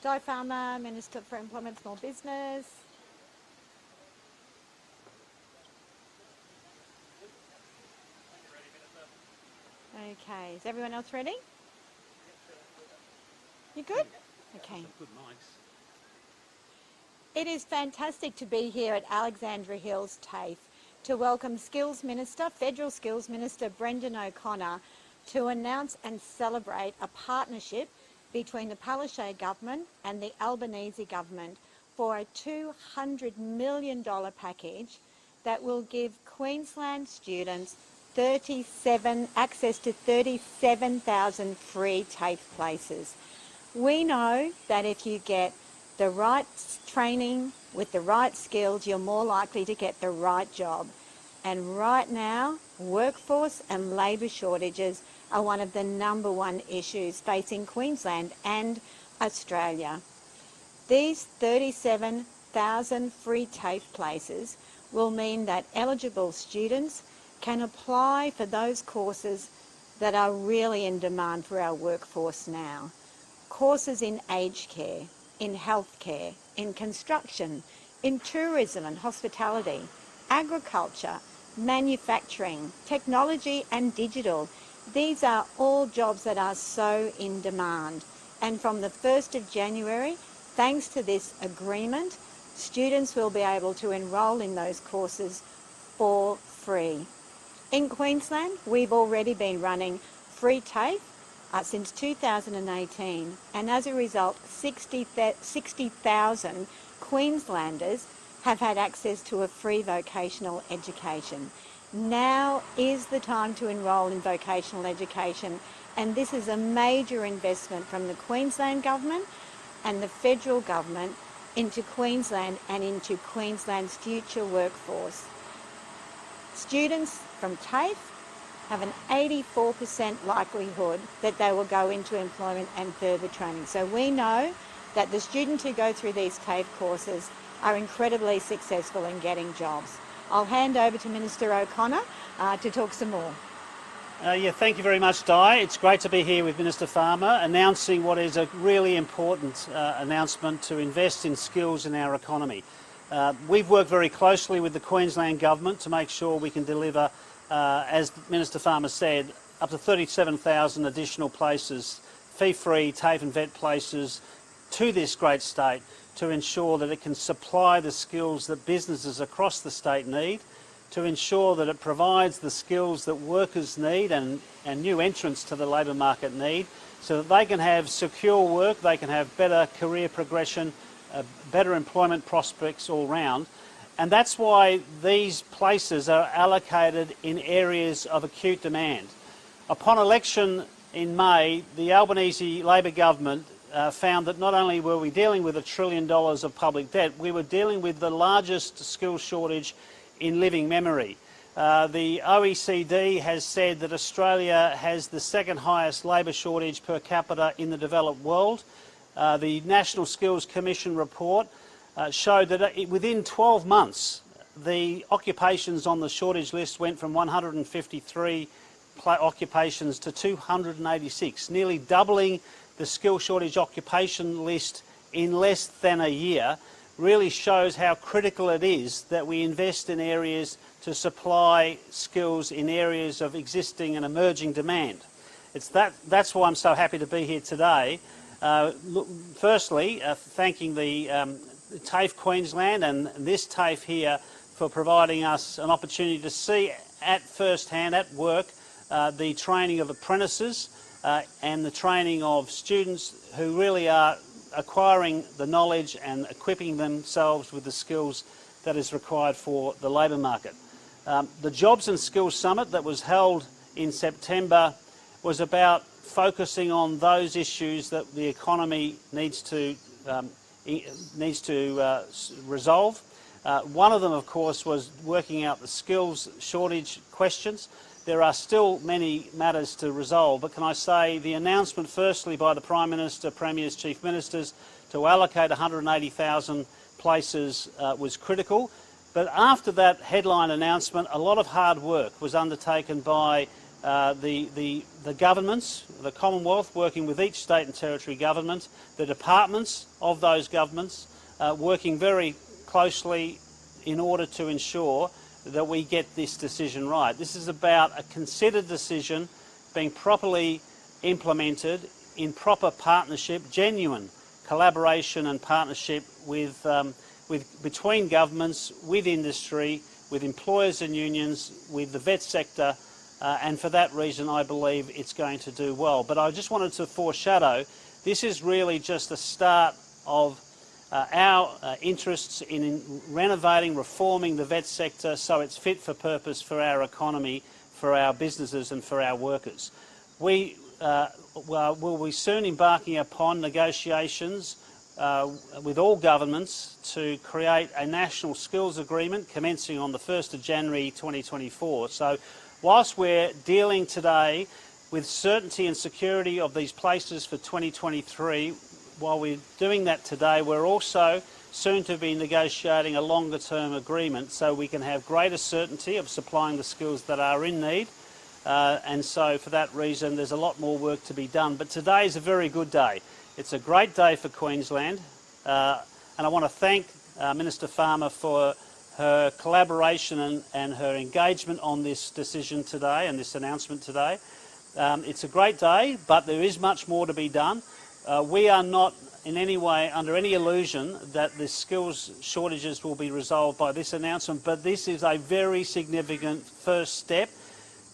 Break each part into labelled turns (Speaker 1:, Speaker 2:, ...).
Speaker 1: Di Farmer, Minister for Employment, Small Business. Okay, is everyone else ready? You good? Okay.
Speaker 2: Good mics.
Speaker 1: It is fantastic to be here at Alexandra Hills TAFE to welcome Skills Minister, Federal Skills Minister Brendan O'Connor, to announce and celebrate a partnership between the Palaszczuk government and the Albanese government for a $200 million package that will give Queensland students access to 37,000 free TAFE places. We know that if you get the right training with the right skills, you're more likely to get the right job. And right now, workforce and labour shortages are one of the #1 issues facing Queensland and Australia. These 37,000 free TAFE places will mean that eligible students can apply for those courses that are really in demand for our workforce now. Courses in aged care, in healthcare, in construction, in tourism and hospitality, agriculture, manufacturing, technology and digital. These are all jobs that are so in demand. And from the 1st of January, thanks to this agreement, students will be able to enrol in those courses for free. In Queensland, we've already been running free TAFE since 2018, and as a result, 60,000 Queenslanders have had access to a free vocational education. Now is the time to enrol in vocational education, and this is a major investment from the Queensland government and the federal government into Queensland and into Queensland's future workforce. Students from TAFE have an 84% likelihood that they will go into employment and further training. So we know that the students who go through these TAFE courses are incredibly successful in getting jobs. I'll hand over to Minister O'Connor to talk some more.
Speaker 2: Thank you very much, Di. It's great to be here with Minister Farmer announcing what is a really important announcement to invest in skills in our economy. We've worked very closely with the Queensland Government to make sure we can deliver, as Minister Farmer said, up to 37,000 additional places, fee-free TAFE and VET places to this great state to ensure that it can supply the skills that businesses across the state need, to ensure that it provides the skills that workers need and new entrants to the labour market need, so that they can have secure work, they can have better career progression, better employment prospects all round. And that's why these places are allocated in areas of acute demand. Upon election in May, the Albanese Labor government found that not only were we dealing with $1 trillion of public debt, we were dealing with the largest skills shortage in living memory. The OECD has said that Australia has the second highest labour shortage per capita in the developed world. The National Skills Commission report showed that within 12 months, the occupations on the shortage list went from 153 occupations to 286, nearly doubling the skill shortage occupation list in less than a year. Really shows how critical it is that we invest in areas to supply skills in areas of existing and emerging demand. That's why I'm so happy to be here today. Firstly, thanking the TAFE Queensland and this TAFE here for providing us an opportunity to see at first hand, at work, the training of apprentices and the training of students who really are acquiring the knowledge and equipping themselves with the skills that is required for the labour market. The Jobs and Skills Summit that was held in September was about focusing on those issues that the economy needs to resolve. One of them, of course, was working out the skills shortage questions. There are still many matters to resolve, but can I say the announcement firstly by the Prime Minister, Premiers, Chief Ministers to allocate 180,000 places was critical. But after that headline announcement, a lot of hard work was undertaken by the governments, the Commonwealth, working with each state and territory government, the departments of those governments, working very closely in order to ensure that we get this decision right. This is about a considered decision being properly implemented in proper partnership, genuine collaboration and partnership with between governments, with industry, with employers and unions, with the vet sector, and for that reason I believe it's going to do well. But I just wanted to foreshadow, this is really just the start of our interests in renovating, reforming the vet sector so it's fit for purpose for our economy, for our businesses and for our workers. We will be soon embarking upon negotiations with all governments to create a national skills agreement commencing on the 1st of January 2024. So whilst we're dealing today with certainty and security of these places for 2023, while we're doing that today, we're also soon to be negotiating a longer term agreement so we can have greater certainty of supplying the skills that are in need. And so for that reason there's a lot more work to be done. But today is a very good day. It's a great day for Queensland, and I want to thank Minister Farmer for her collaboration and her engagement on this decision today and this announcement today. It's a great day, but there is much more to be done. We are not in any way under any illusion that the skills shortages will be resolved by this announcement, but this is a very significant first step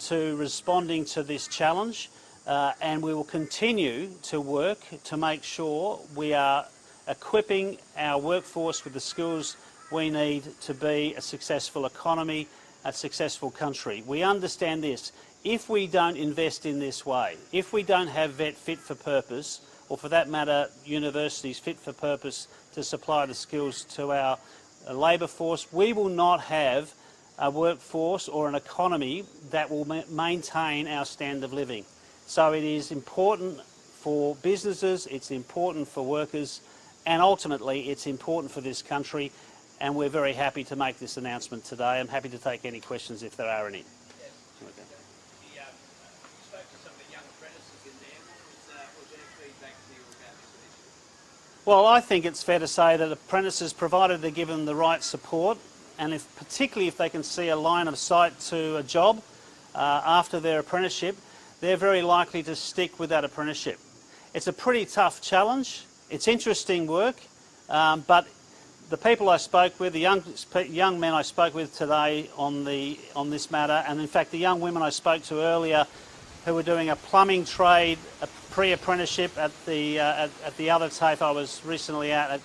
Speaker 2: to responding to this challenge, and we will continue to work to make sure we are equipping our workforce with the skills we need to be a successful economy, a successful country. We understand this. If we don't invest in this way, if we don't have vet fit for purpose, or for that matter universities fit for purpose to supply the skills to our labour force, we will not have a workforce or an economy that will maintain our standard of living. So it is important for businesses, it's important for workers, and ultimately it's important for this country, and we're very happy to make this announcement today. I'm happy to take any questions if there are any. Well, I think it's fair to say that apprentices, provided they're given the right support, and particularly if they can see a line of sight to a job after their apprenticeship, they're very likely to stick with that apprenticeship. It's a pretty tough challenge. It's interesting work, but the people I spoke with, the young men I spoke with today on this matter, and in fact the young women I spoke to earlier who were doing a plumbing trade, a pre-apprenticeship at the other TAFE I was recently at,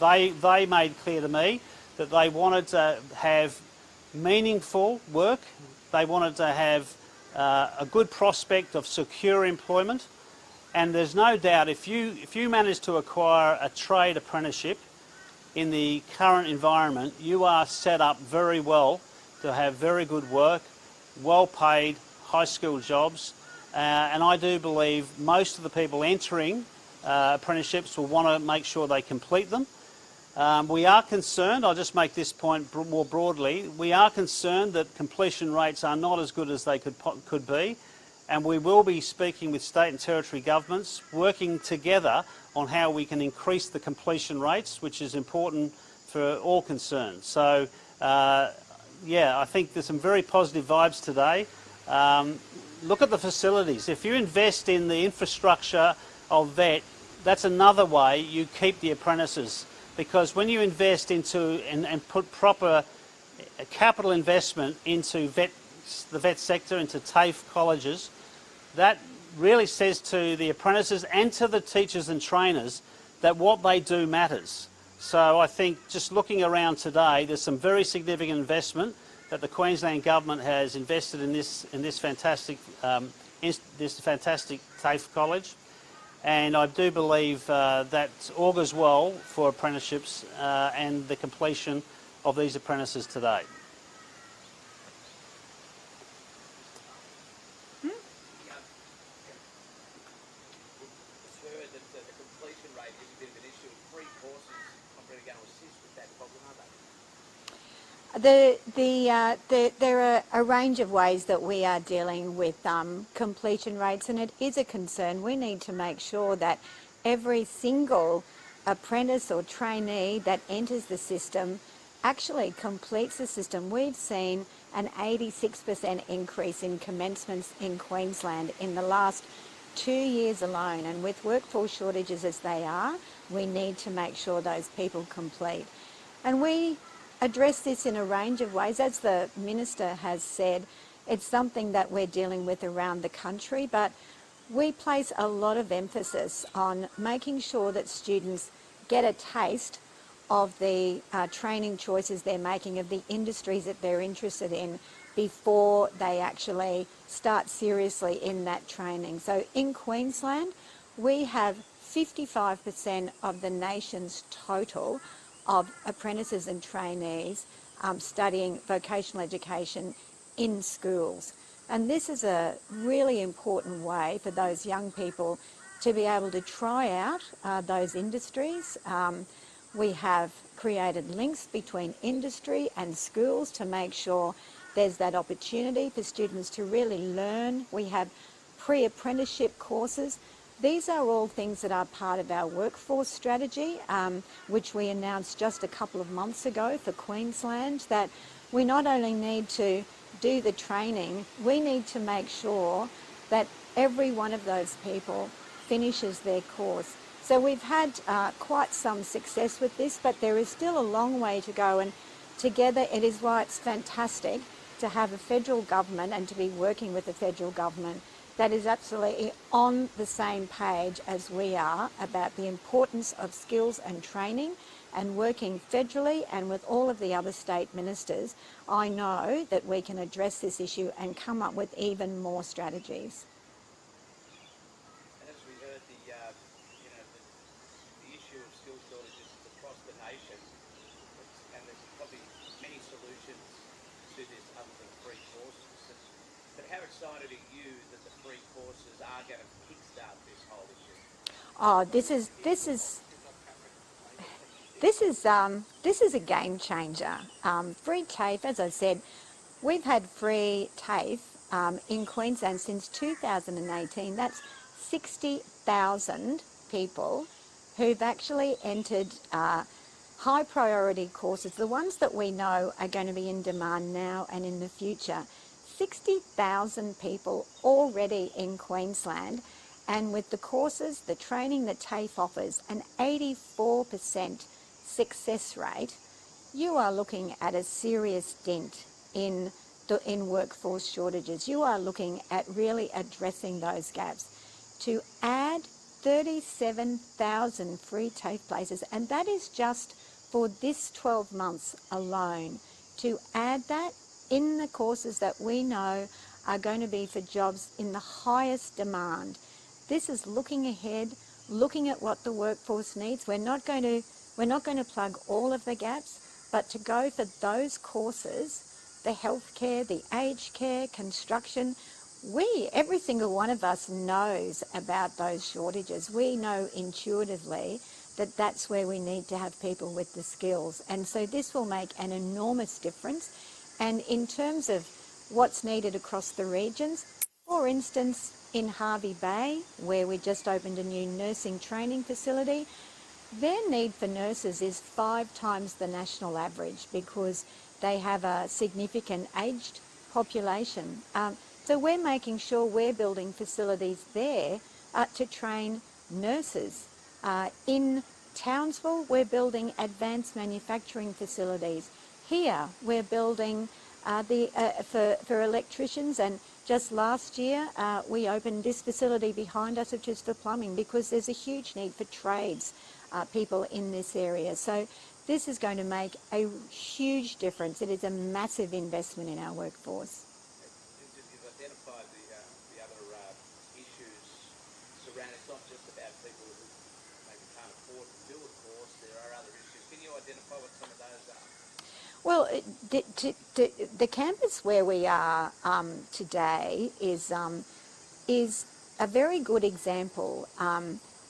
Speaker 2: they made clear to me that they wanted to have meaningful work, they wanted to have a good prospect of secure employment, and there's no doubt if you manage to acquire a trade apprenticeship in the current environment, you are set up very well to have very good work, well paid, high-skilled jobs, and I do believe most of the people entering apprenticeships will want to make sure they complete them. We are concerned, I'll just make this point more broadly, we are concerned that completion rates are not as good as they could be, and we will be speaking with state and territory governments, working together on how we can increase the completion rates, which is important for all concerned. So, yeah, I think there's some very positive vibes today. Look at the facilities. If you invest in the infrastructure of vet, that's another way you keep the apprentices. Because when you invest into and put proper capital investment into the vet sector, into TAFE colleges, that really says to the apprentices and to the teachers and trainers that what they do matters. So I think just looking around today, there's some very significant investment that the Queensland government has invested in this fantastic TAFE college, and I do believe that augurs well for apprenticeships and the completion of these apprentices today.
Speaker 1: There are a range of ways that we are dealing with completion rates, and it is a concern. We need to make sure that every single apprentice or trainee that enters the system actually completes the system. We've seen an 86% increase in commencements in Queensland in the last 2 years alone, and with workforce shortages as they are, we need to make sure those people complete. And we address this in a range of ways. As the Minister has said, it's something that we're dealing with around the country, but we place a lot of emphasis on making sure that students get a taste of the training choices they're making, of the industries that they're interested in, before they actually start seriously in that training. So in Queensland, we have 55% of the nation's total of apprentices and trainees studying vocational education in schools. And this is a really important way for those young people to be able to try out those industries. We have created links between industry and schools to make sure there's that opportunity for students to really learn. We have pre-apprenticeship courses. These are all things that are part of our workforce strategy, which we announced just a couple of months ago for Queensland, that we not only need to do the training, we need to make sure that every one of those people finishes their course. So we've had quite some success with this, but there is still a long way to go, and together it is why it's fantastic to have a federal government and to be working with the federal government that is absolutely on the same page as we are about the importance of skills and training, and working federally and with all of the other state ministers. I know that we can address this issue and come up with even more strategies.
Speaker 3: As we heard, the issue of skill shortages is across the nation, and there's probably many solutions to this other than free courses. But how excited are you that the free courses are going to kickstart this whole issue?
Speaker 1: Oh, this is a game changer. Free TAFE, as I said, we've had free TAFE in Queensland since 2018. That's 60,000 people who've actually entered high priority courses, the ones that we know are going to be in demand now and in the future. 60,000 people already in Queensland, and with the courses, the training that TAFE offers, an 84% success rate, you are looking at a serious dent in workforce shortages. You are looking at really addressing those gaps. To add 37,000 free TAFE places, and that is just for this 12 months alone. To add that in the courses that we know are going to be for jobs in the highest demand. This is looking ahead, looking at what the workforce needs. We're not going to plug all of the gaps, but to go for those courses, the healthcare, the aged care, construction. Every single one of us knows about those shortages. We know intuitively that that's where we need to have people with the skills. And so this will make an enormous difference. And in terms of what's needed across the regions, for instance, in Hervey Bay, where we just opened a new nursing training facility, their need for nurses is 5 times the national average because they have a significant aged population. So we're making sure we're building facilities there to train nurses. In Townsville, we're building advanced manufacturing facilities. Here, we're building for electricians, and just last year we opened this facility behind us, which is for plumbing, because there's a huge need for trades people in this area. So this is going to make a huge difference. It is a massive investment in our workforce.
Speaker 3: You've identified the other issues surrounding. It's not just about people who maybe can't afford to do a course. There are other issues. Can you identify what some of those are?
Speaker 1: Well, the campus where we are today is a very good example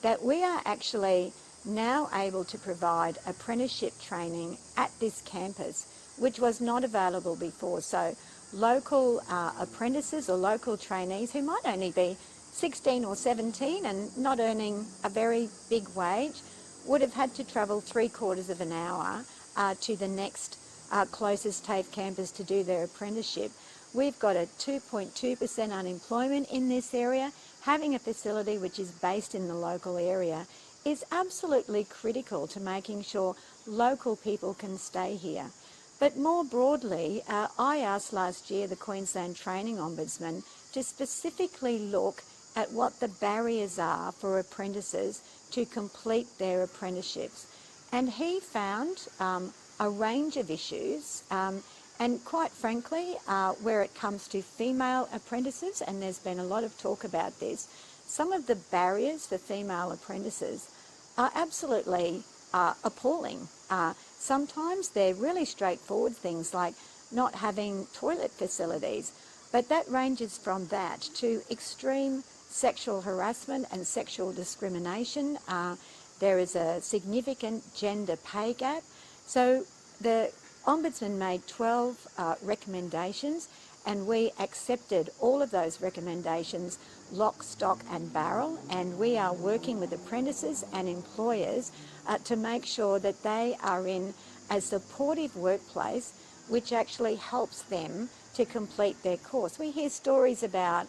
Speaker 1: that we are actually now able to provide apprenticeship training at this campus, which was not available before. So local apprentices or local trainees who might only be 16 or 17 and not earning a very big wage would have had to travel 3/4 of an hour to the next closest TAFE campus to do their apprenticeship. We've got a 2.2% unemployment in this area. Having a facility which is based in the local area is absolutely critical to making sure local people can stay here. But more broadly, I asked last year the Queensland Training Ombudsman to specifically look at what the barriers are for apprentices to complete their apprenticeships. And he found a range of issues, and quite frankly, where it comes to female apprentices, and there's been a lot of talk about this, some of the barriers for female apprentices are absolutely appalling. Sometimes they're really straightforward things like not having toilet facilities, but that ranges from that to extreme sexual harassment and sexual discrimination. There is a significant gender pay gap. So the Ombudsman made 12 recommendations, and we accepted all of those recommendations lock, stock and barrel, and we are working with apprentices and employers to make sure that they are in a supportive workplace which actually helps them to complete their course. We hear stories about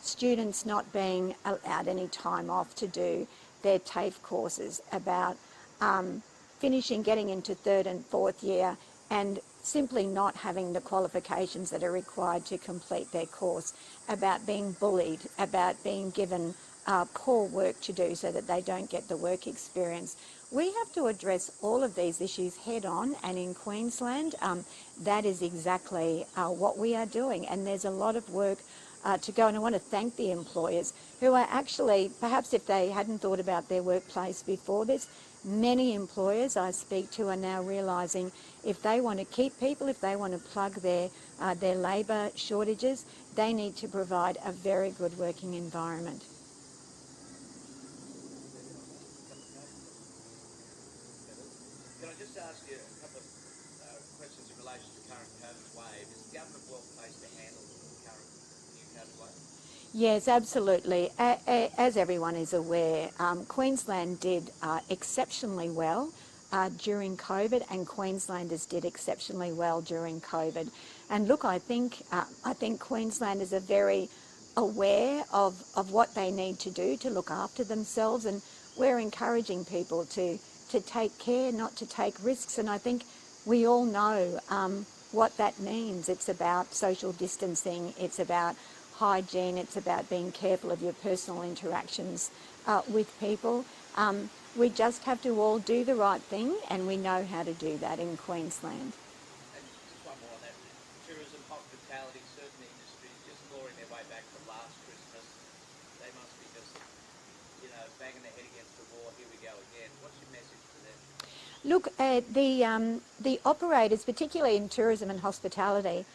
Speaker 1: students not being allowed any time off to do their TAFE courses, about finishing, getting into 3rd and 4th year and simply not having the qualifications that are required to complete their course, about being bullied, about being given poor work to do so that they don't get the work experience. We have to address all of these issues head on, and in Queensland that is exactly what we are doing, and there's a lot of work to go, and I want to thank the employers who are actually, perhaps if they hadn't thought about their workplace before this, many employers I speak to are now realising if they want to keep people, if they want to plug their labour shortages, they need to provide a very good working environment.
Speaker 3: Can I just ask you a couple of questions in relation to the current COVID wave? Is the government well placed to handle the current new COVID wave?
Speaker 1: Yes, absolutely. As everyone is aware, Queensland did exceptionally well during COVID, and Queenslanders did exceptionally well during COVID. And look, I think Queenslanders are very aware of what they need to do to look after themselves, and we're encouraging people to take care, not to take risks. And I think we all know what that means. It's about social distancing, it's about hygiene, it's about being careful of your personal interactions with people. We just have to all do the right thing, and we know how to do that in Queensland.
Speaker 3: And just one more on that. Tourism, hospitality, certain industries just clawing their way back from last Christmas. They must be just, banging their head against the wall. Here we go again. What's your message to them?
Speaker 1: Look, the operators, particularly in tourism and hospitality,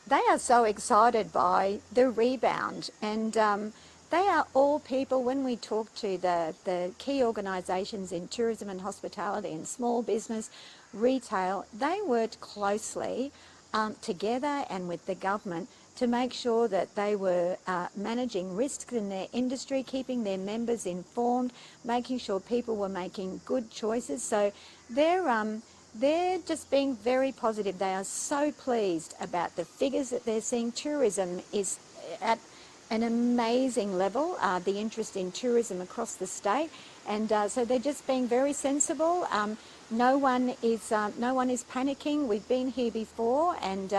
Speaker 1: they are so excited by the rebound, and they are all people, when we talk to the key organisations in tourism and hospitality and small business, retail, they worked closely together and with the government to make sure that they were managing risks in their industry, keeping their members informed, making sure people were making good choices. So they're just being very positive. They are so pleased about the figures that they're seeing. Tourism is at an amazing level, the interest in tourism across the state, and so they're just being very sensible. No one is panicking. We've been here before, and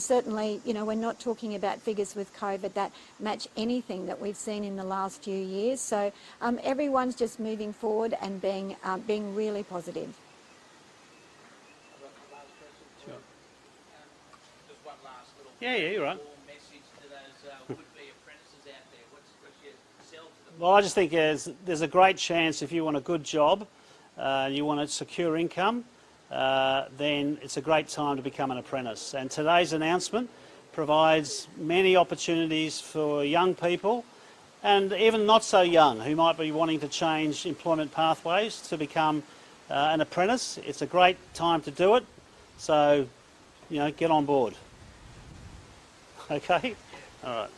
Speaker 1: certainly, we're not talking about figures with COVID that match anything that we've seen in the last few years. So everyone's just moving forward and being really positive.
Speaker 2: Sure.
Speaker 3: Just one last little
Speaker 2: Yeah, you're right.
Speaker 3: message to those would-be apprentices out there. What's your sell to them?
Speaker 2: Well, I just think there's a great chance if you want a good job, you want a secure income, then it's a great time to become an apprentice. And today's announcement provides many opportunities for young people and even not so young who might be wanting to change employment pathways to become an apprentice. It's a great time to do it, so get on board. Okay? All right.